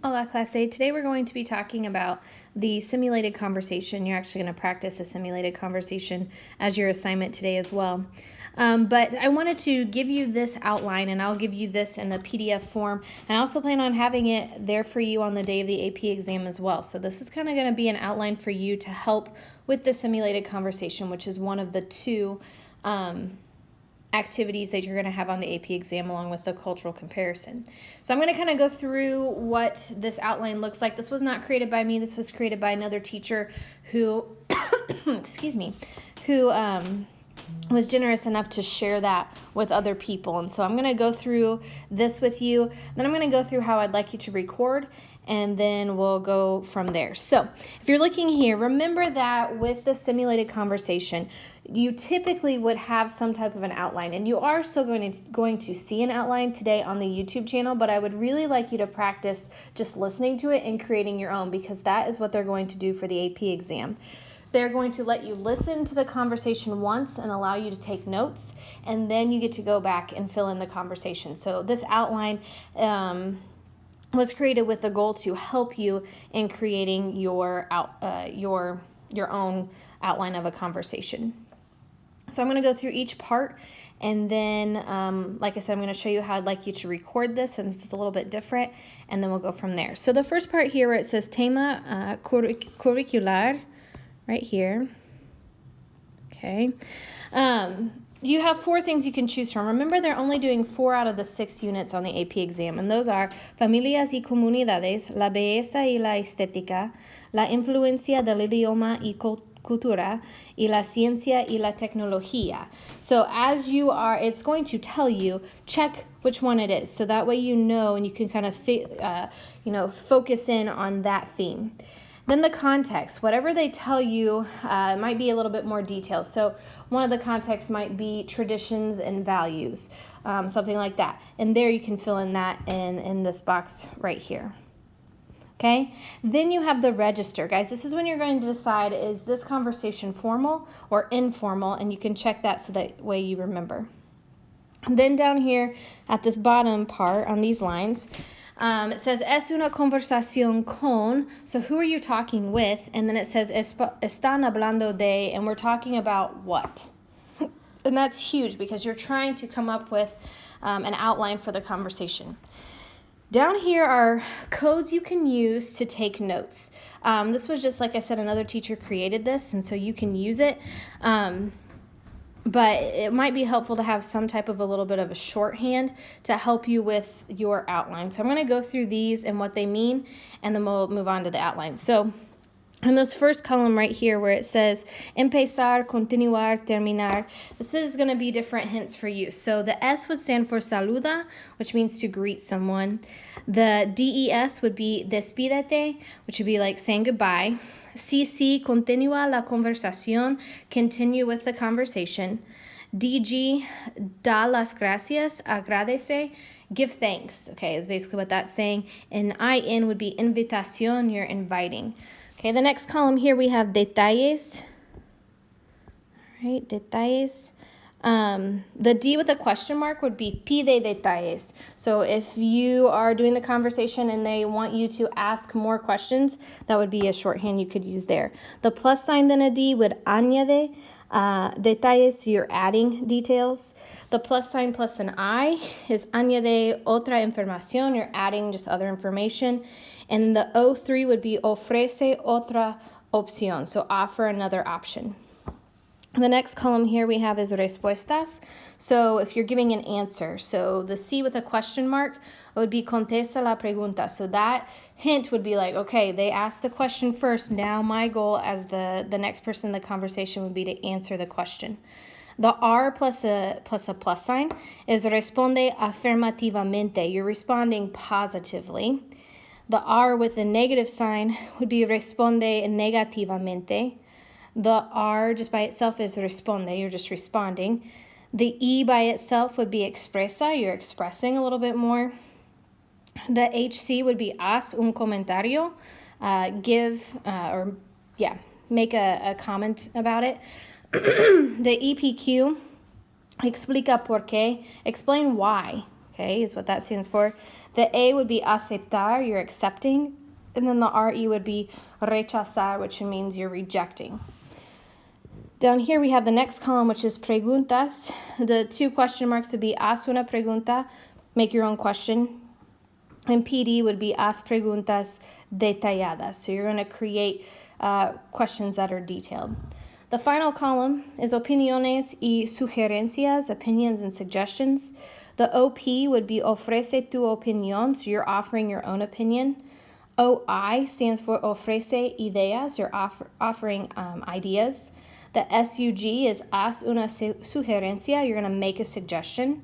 Hola clase. Today we're going to be talking about the simulated conversation. You're actually going to practice a simulated conversation as your assignment today as well. But I wanted to give you this outline, and I'll give you this in the PDF form. And I also plan on having it there for you on the day of the AP exam as well. So this is kind of going to be an outline for you to help with the simulated conversation, which is one of the two activities that you're going to have on the AP exam along with the cultural comparison. So I'm going to kind of go through what this outline looks like. This was not created by me. This was created by another teacher who, excuse me, who was generous enough to share that with other people. And so I'm going to go through this with you. Then I'm going to go through how I'd like you to record, and then we'll go from there. So if you're looking here, remember that with the simulated conversation, you typically would have some type of an outline, and you are still going to see an outline today on the YouTube channel, but I would really like you to practice just listening to it and creating your own, because that is what they're going to do for the AP exam. They're going to let you listen to the conversation once and allow you to take notes, and then you get to go back and fill in the conversation. So this outline was created with the goal to help you in creating your own outline of a conversation. So I'm going to go through each part, and then, like I said, I'm going to show you how I'd like you to record this, since it's a little bit different, and then we'll go from there. So the first part here where it says tema curricular, right here, okay, you have 4 things you can choose from. Remember, they're only doing 4 out of the 6 units on the AP exam, and those are familias y comunidades, la belleza y la estética, la influencia del idioma y cultura, y la ciencia y la tecnología. So as you are, it's going to tell you, check which one it is, so that way you know, and you can kind of focus in on that theme. Then the context, whatever they tell you, might be a little bit more detailed. So one of the contexts might be traditions and values, something like that. And there you can fill in that in this box right here. Okay, then you have the register. Guys, this is when you're going to decide, is this conversation formal or informal? And you can check that so that way you remember. And then down here at this bottom part on these lines, it says, es una conversación con, so who are you talking with? And then it says, están hablando de, and we're talking about what? And that's huge, because you're trying to come up with an outline for the conversation. Down here are codes you can use to take notes. This was just, like I said, another teacher created this, and so you can use it. But it might be helpful to have some type of a little bit of a shorthand to help you with your outline. So I'm going to go through these and what they mean, and then we'll move on to the outline. So in this first column right here where it says empezar, continuar, terminar, this is going to be different hints for you. So the S would stand for saluda, which means to greet someone. The DES would be despídete, which would be like saying goodbye. CC, continúa la conversación, continue with the conversation. DG, da las gracias, agradece, give thanks, okay, is basically what that's saying. And IN would be invitación, you're inviting. Okay, the next column here we have detalles. All right, detalles. The D with a question mark would be pide detalles. So if you are doing the conversation and they want you to ask more questions, that would be a shorthand you could use there. The plus sign then a D would añade detalles, so you're adding details. The plus sign plus an I is añade otra información, you're adding just other information. And the O3 would be ofrece otra opción, so offer another option. The next column here we have is respuestas. So if you're giving an answer, so the C with a question mark would be contesta la pregunta. So that hint would be like, okay, they asked a question first. Now my goal as the next person in the conversation would be to answer the question. The R plus a plus sign is responde afirmativamente. You're responding positively. The R with a negative sign would be responde negativamente. The R just by itself is responde, you're just responding. The E by itself would be expresa, you're expressing a little bit more. The HC would be haz un comentario, make a comment about it. The EPQ, explica por qué, explain why. okay, is what that stands for. The A would be aceptar, you're accepting. And then the RE would be rechazar, which means you're rejecting. Down here we have the next column, which is preguntas. The 2 question marks would be haz una pregunta, make your own question. And PD would be haz preguntas detalladas. So you're going to create questions that are detailed. The final column is opiniones y sugerencias, opinions and suggestions. The OP would be ofrece tu opinión, so you're offering your own opinion. OI stands for ofrece ideas, you're offering ideas. The SUG is haz una sugerencia, you're going to make a suggestion.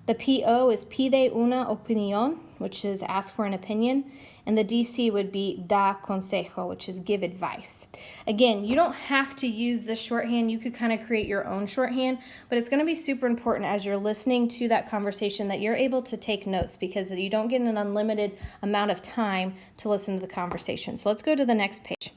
The PO is pide una opinión, which is ask for an opinion. And the DC would be da consejo, which is give advice. Again, you don't have to use this shorthand. You could kind of create your own shorthand, but it's going to be super important as you're listening to that conversation that you're able to take notes, because you don't get an unlimited amount of time to listen to the conversation. So let's go to the next page.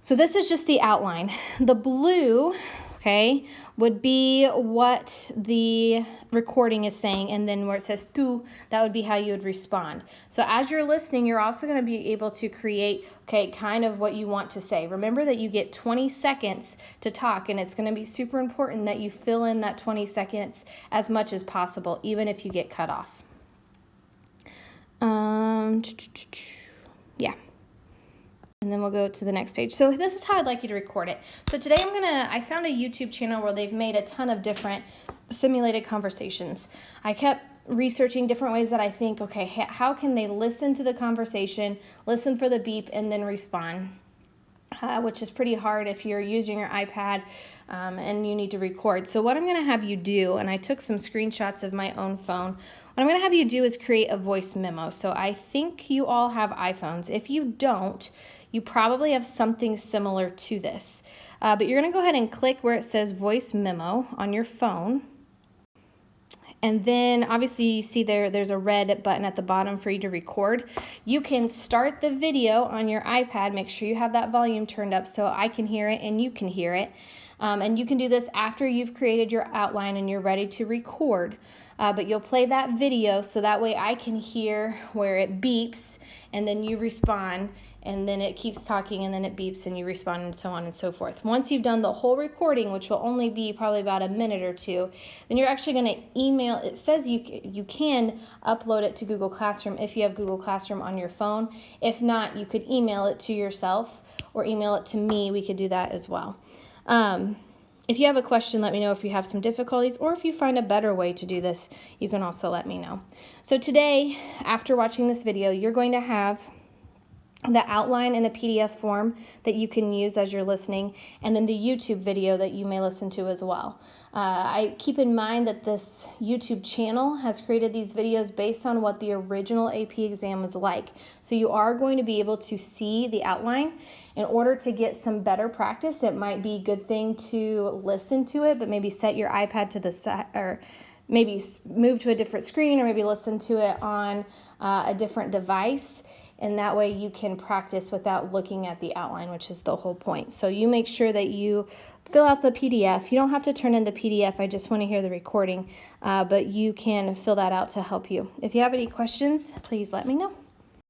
So this is just the outline. The blue, okay, would be what the recording is saying, and then where it says tu, that would be how you would respond. So as you're listening, you're also going to be able to create, okay, kind of what you want to say. Remember that you get 20 seconds to talk, and it's going to be super important that you fill in that 20 seconds as much as possible, even if you get cut off. Yeah. And then we'll go to the next page. So this is how I'd like you to record it. So today I found a YouTube channel where they've made a ton of different simulated conversations. I kept researching different ways that I think, okay, how can they listen to the conversation, listen for the beep, and then respond, which is pretty hard if you're using your iPad and you need to record. So what I'm going to have you do, and I took some screenshots of my own phone, what I'm going to have you do is create a voice memo. So I think you all have iPhones. If you don't, you probably have something similar to this. But you're going to go ahead and click where it says voice memo on your phone. And then obviously you see there's a red button at the bottom for you to record. You can start the video on your iPad. Make sure you have that volume turned up so I can hear it and you can hear it. And you can do this after you've created your outline and you're ready to record. But you'll play that video so that way I can hear where it beeps and then you respond, and then it keeps talking and then it beeps and you respond, and so on and so forth. Once you've done the whole recording, which will only be probably about a minute or two, then you're actually going to email. It says you can upload it to Google Classroom if you have Google Classroom on your phone. If not, you could email it to yourself or email it to me. We could do that as well. If you have a question, let me know. If you have some difficulties or if you find a better way to do this, you can also let me know. So today, after watching this video, you're going to have the outline in a PDF form that you can use as you're listening, and then the YouTube video that you may listen to as well. I keep in mind that this YouTube channel has created these videos based on what the original AP exam was like. So you are going to be able to see the outline. In order to get some better practice, it might be a good thing to listen to it, but maybe set your iPad to the side, or maybe move to a different screen, or maybe listen to it on a different device. And that way you can practice without looking at the outline, which is the whole point. So you make sure that you fill out the PDF. You don't have to turn in the PDF. I just want to hear the recording, but you can fill that out to help you. If you have any questions, please let me know.